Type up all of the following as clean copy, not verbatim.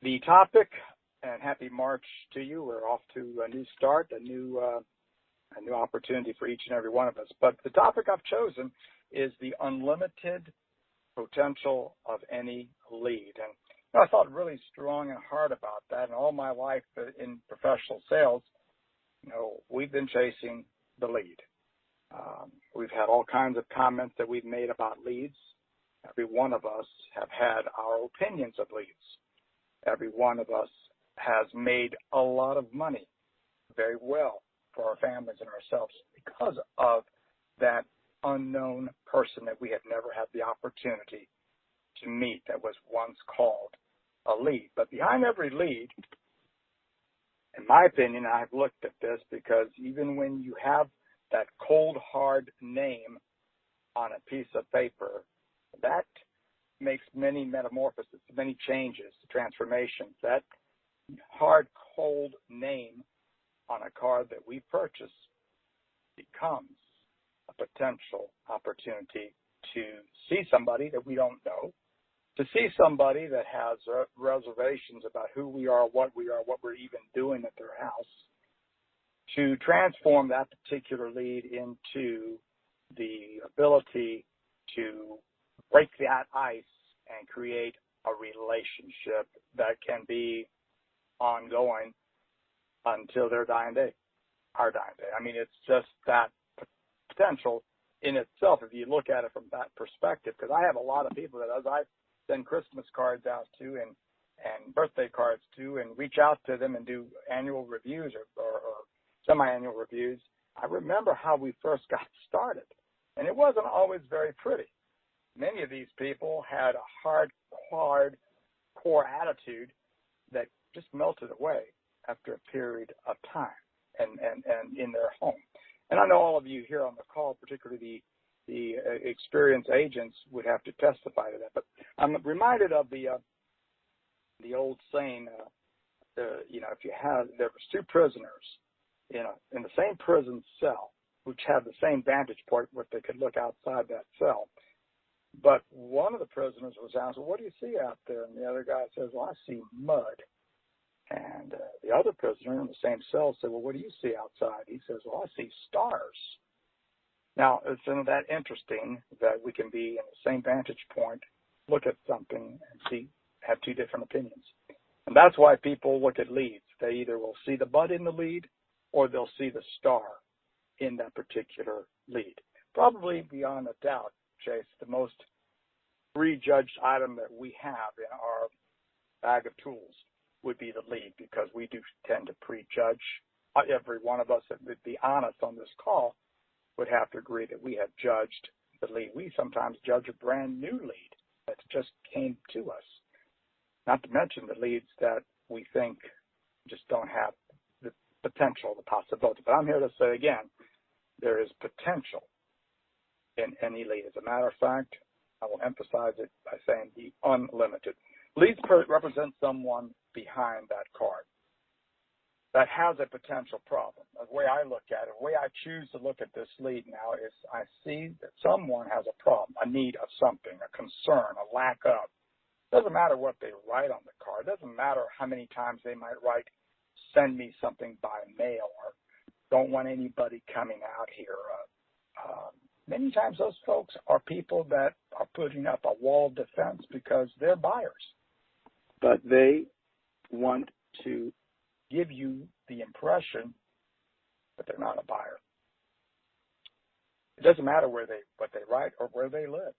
The topic, and happy March to you. We're off to a new start, a new opportunity for each and every one of us. But the topic I've chosen is the unlimited potential of any lead. And I thought really strong and hard about that. And all my life in professional sales, we've been chasing the lead. We've had all kinds of comments that we've made about leads. Every one of us have had our opinions of leads. Every one of us has made a lot of money very well for our families and ourselves because of that unknown person that we had never had the opportunity to meet that was once called a lead. But behind every lead, in my opinion, I've looked at this because even when you have that cold, hard name on a piece of paper, that makes many metamorphoses, many changes, transformations. That hard, cold name on a card that we purchase becomes a potential opportunity to see somebody that we don't know, to see somebody that has reservations about who we are, what we're even doing at their house, to transform that particular lead into the ability to break that ice and create a relationship that can be ongoing until their dying day, our dying day. I mean, it's just that potential in itself if you look at it from that perspective, because I have a lot of people that as I send Christmas cards out to and birthday cards to and reach out to them and do annual reviews or semi-annual reviews, I remember how we first got started, and it wasn't always very pretty. Many of these people had a hard core attitude that just melted away after a period of time and in their home. And I know all of you here on the call, particularly the experienced agents, would have to testify to that. But I'm reminded of the old saying, there was two prisoners in the same prison cell, which had the same vantage point where they could look outside that cell. But one of the prisoners was asked, well, what do you see out there? And the other guy says, well, I see mud. And the other prisoner in the same cell said, well, what do you see outside? He says, well, I see stars. Now, isn't that interesting that we can be in the same vantage point, look at something and have two different opinions? And that's why people look at leads. They either will see the bud in the lead or they'll see the star in that particular lead. Probably beyond a doubt, Chase, the most prejudged item that we have in our bag of tools would be the lead, because we do tend to prejudge. Every one of us that would be honest on this call would have to agree that we have judged the lead. We sometimes judge a brand new lead that just came to us, not to mention the leads that we think just don't have the potential, the possibility. But I'm here to say again, there is potential in any lead. As a matter of fact, I will emphasize it by saying the unlimited. Leads represent someone behind that card that has a potential problem. The way I look at it, the way I choose to look at this lead now is I see that someone has a problem, a need of something, a concern, a lack of. Doesn't matter what they write on the card. Doesn't matter how many times they might write, send me something by mail, or don't want anybody coming out here. Many times those folks are people that are putting up a wall of defense because they're buyers. But they want to give you the impression that they're not a buyer. It doesn't matter what they write or where they live.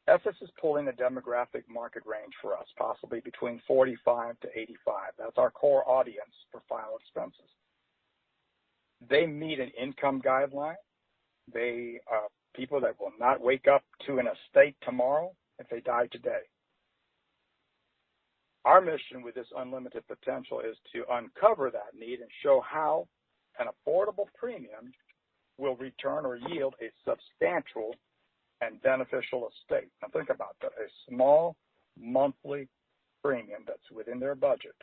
EFES is pulling a demographic market range for us, possibly between 45 to 85. That's our core audience for final expenses. They meet an income guideline. They are people that will not wake up to an estate tomorrow if they die today. Our mission with this unlimited potential is to uncover that need and show how an affordable premium will return or yield a substantial and beneficial estate. Now think about that. A small monthly premium that's within their budget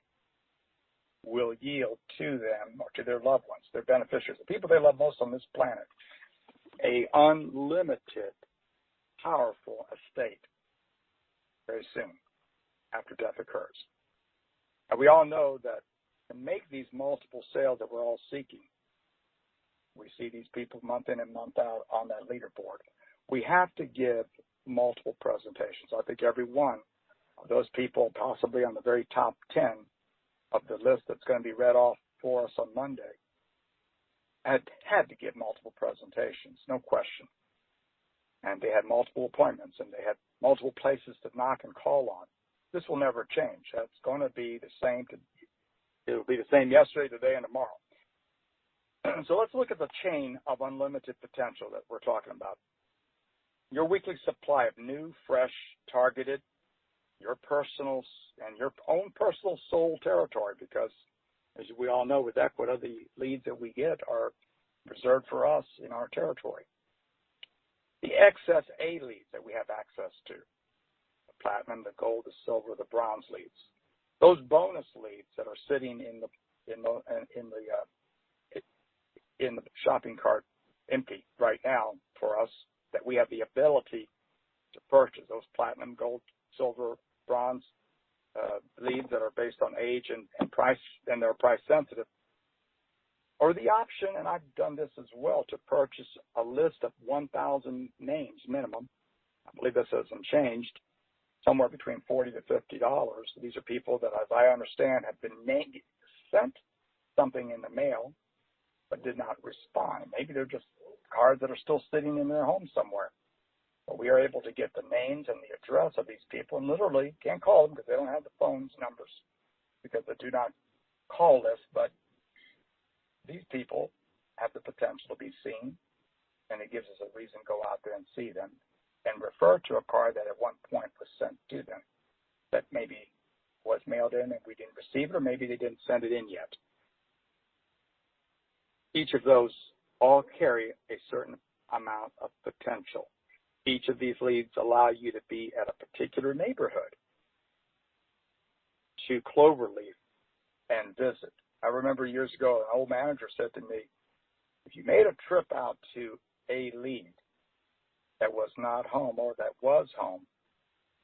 will yield to them or to their loved ones, their beneficiaries, the people they love most on this planet, a unlimited, powerful estate very soon after death occurs. And we all know that to make these multiple sales that we're all seeking, we see these people month in and month out on that leaderboard. We have to give multiple presentations. I think every one of those people, possibly on the very top 10 of the list that's going to be read off for us on Monday, had to give multiple presentations, no question. And they had multiple appointments, and they had multiple places to knock and call on. This will never change. That's going to be the same. It will be the same yesterday, today, and tomorrow. So let's look at the chain of unlimited potential that we're talking about. Your weekly supply of new, fresh, targeted, your personal and your own personal soul territory, because as we all know with Equita, the leads that we get are reserved for us in our territory. The excess A leads that we have access to, the platinum, the gold, the silver, the bronze leads, those bonus leads that are sitting in the shopping cart empty right now for us, that we have the ability to purchase, those platinum, gold, silver, bronze leads that are based on age and price, and they're price sensitive. Or the option, and I've done this as well, to purchase a list of 1,000 names minimum. I believe this hasn't changed, somewhere between $40 to $50. These are people that, as I understand, have been sent something in the mail but did not respond. Maybe they're just cards that are still sitting in their home somewhere. But we are able to get the names and the address of these people, and literally can't call them because they don't have the phones numbers because they do not call list, but these people have the potential to be seen, and it gives us a reason to go out there and see them and refer to a card that at one point was sent to them that maybe was mailed in and we didn't receive it, or maybe they didn't send it in yet. Each of those all carry a certain amount of potential. Each of these leads allow you to be at a particular neighborhood, to Cloverleaf and visit. I remember years ago, an old manager said to me, if you made a trip out to a lead that was not home or that was home,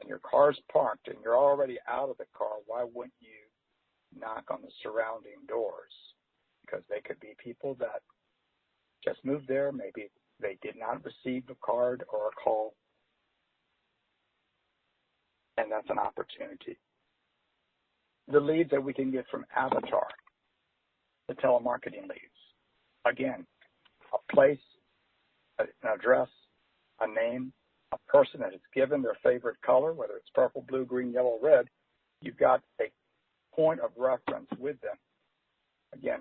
and your car's parked and you're already out of the car, why wouldn't you knock on the surrounding doors? Because they could be people that just moved there. Maybe they did not receive a card or a call, and that's an opportunity. The leads that we can get from Avatar, the telemarketing leads. Again, a place, an address, a name, a person that has given their favorite color, whether it's purple, blue, green, yellow, red. You've got a point of reference with them. Again,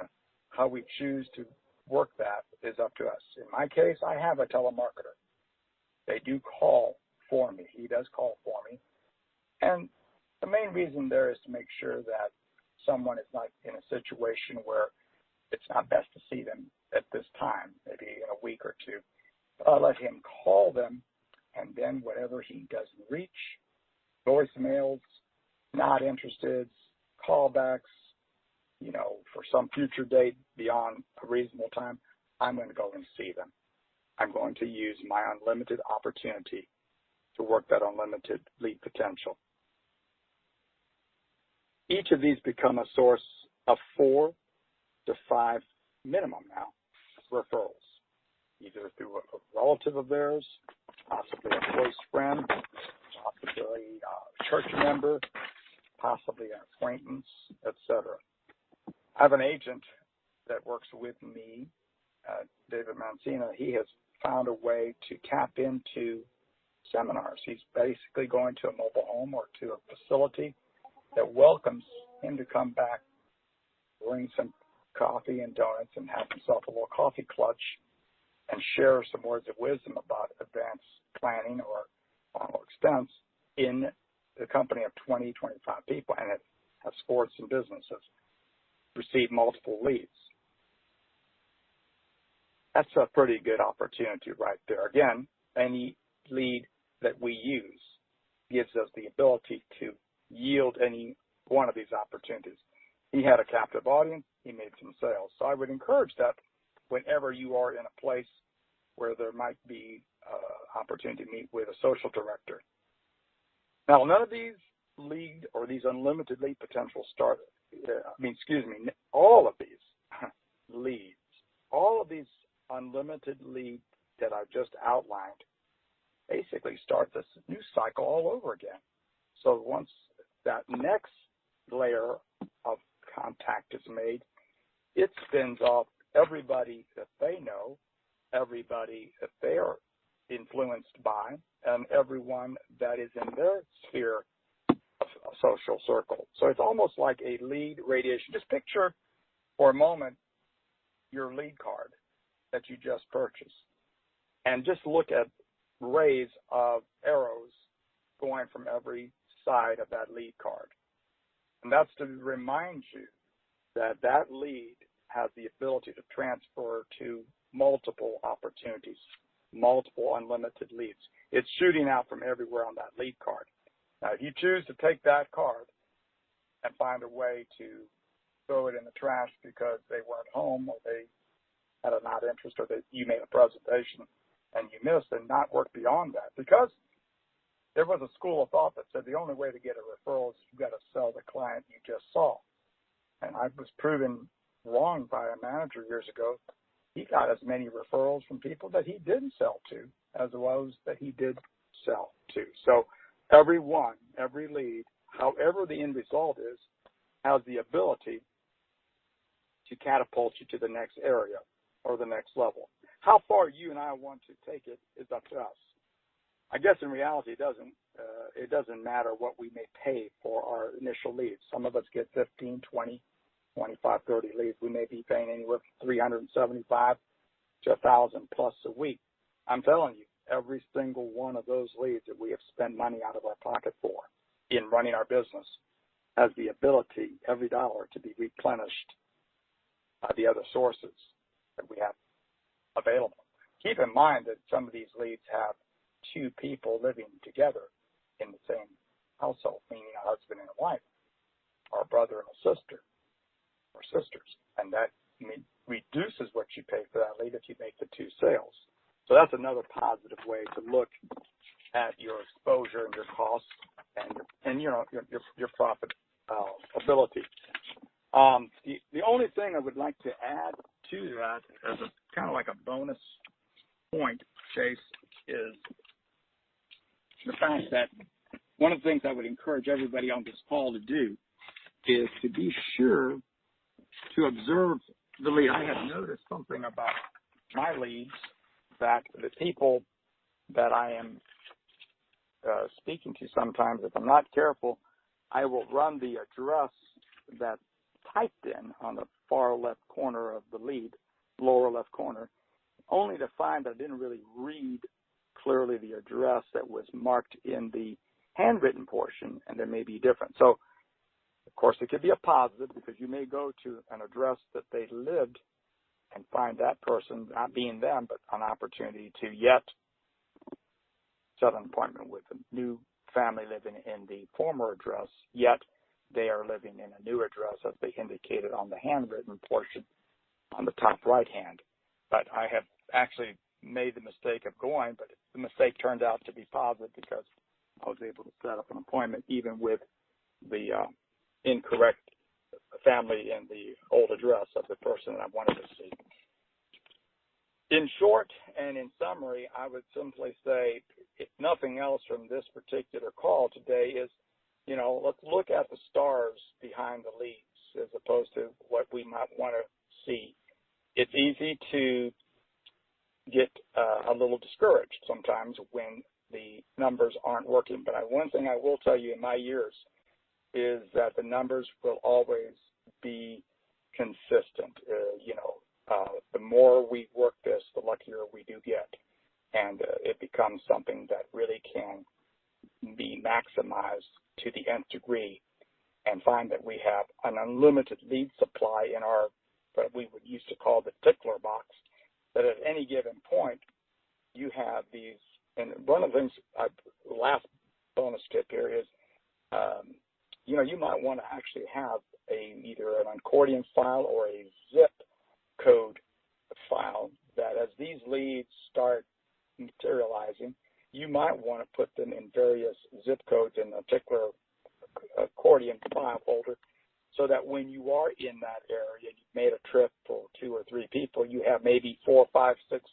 how we choose to work that is up to us. In my case, I have a telemarketer. They do call for me. He does call for me. And the main reason there is to make sure that someone is not in a situation where it's not best to see them at this time, maybe in a week or two. I'll let him call them, and then whatever he doesn't reach, voicemails, not interested, callbacks, for some future date beyond a reasonable time, I'm going to go and see them. I'm going to use my unlimited opportunity to work that unlimited lead potential. Each of these become a source of 4 to 5 minimum now referrals, either through a relative of theirs, possibly a close friend, possibly a church member, possibly an acquaintance, etc. I have an agent that works with me, David Mancina. He has found a way to tap into seminars. He's basically going to a mobile home or to a facility that welcomes him to come back, bring some coffee and donuts, and have himself a little coffee clutch and share some words of wisdom about advanced planning or final expense in the company of 20, 25 people, and it has sports and businesses receive multiple leads. That's a pretty good opportunity right there. Again, any lead that we use gives us the ability to yield any one of these opportunities. He had a captive audience. He made some sales. So I would encourage that whenever you are in a place where there might be opportunity to meet with a social director. Now, none of these lead or these unlimited lead potentials start all of these leads, all of these unlimited leads that I've just outlined basically start this new cycle all over again. So once that next layer of contact is made, it spins off everybody that they know, everybody that they are influenced by, and everyone that is in their sphere of social circle. So it's almost like a lead radiation. Just picture for a moment your lead card that you just purchased, and just look at rays of arrows going from every side of that lead card. And that's to remind you that that lead has the ability to transfer to multiple opportunities, multiple unlimited leads. It's shooting out from everywhere on that lead card. Now, if you choose to take that card and find a way to throw it in the trash because they weren't home, or they had a not interest, or that you made a presentation and you missed, and not work beyond that, because there was a school of thought that said the only way to get a referral is you've got to sell the client you just saw. And I was proven wrong by a manager years ago. He got as many referrals from people that he didn't sell to as those that he did sell to. So every one, every lead, however the end result is, has the ability to catapult you to the next area or the next level. How far you and I want to take it is up to us. I guess in reality it doesn't matter what we may pay for our initial leads. Some of us get 15, 20, 25, 30 leads. We may be paying anywhere from $375 to $1,000 plus a week. I'm telling you, every single one of those leads that we have spent money out of our pocket for in running our business has the ability, every dollar, to be replenished by the other sources that we have available. Keep in mind that some of these leads have two people living together in the same household, meaning a husband and a wife, or a brother and a sister, or sisters, and that reduces what you pay for that lead if you make the two sales. So that's another positive way to look at your exposure and your costs and your profit ability. The only thing I would like to add to that as a kind of like a bonus point, Chase, is the fact that one of the things I would encourage everybody on this call to do is to be sure to observe the lead. I have noticed something about my leads, that the people that I am speaking to sometimes, if I'm not careful, I will run the address that's typed in on the far left corner of the lead, lower left corner, only to find that I didn't really read clearly the address that was marked in the handwritten portion, and there may be different. So, of course, it could be a positive, because you may go to an address that they lived and find that person, not being them, but an opportunity to yet set an appointment with a new family living in the former address, yet they are living in a new address as they indicated on the handwritten portion on the top right hand. But I have actually made the mistake of going, but the mistake turned out to be positive, because I was able to set up an appointment even with the incorrect family in the old address of the person that I wanted to see. In short and in summary, I would simply say, if nothing else from this particular call today is, let's look at the stars behind the leads as opposed to what we might want to see. It's easy to get a little discouraged sometimes when the numbers aren't working. But one thing I will tell you in my years is that the numbers will always be consistent. The more we work this, the luckier we do get. And it becomes something that really can be maximized to the nth degree, and find that we have an unlimited lead supply in our, what we would used to call the tickler box, that at any given point you have these. And one of the things, last bonus tip here is, you might want to actually have either an accordion file or a zip code file, that as these leads start materializing, you might want to put them in various zip codes in a particular accordion file folder, so that when you are in that area, you've made a trip for 2 or 3 people, you have maybe 4, 5, 6,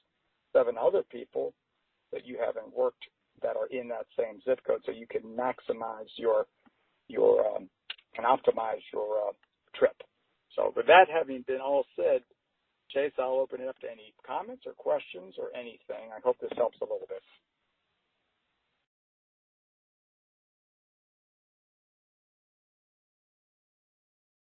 7 other people that you haven't worked that are in that same zip code, so you can maximize your and optimize your trip. So with that having been all said, Chase, I'll open it up to any comments or questions or anything. I hope this helps a little bit.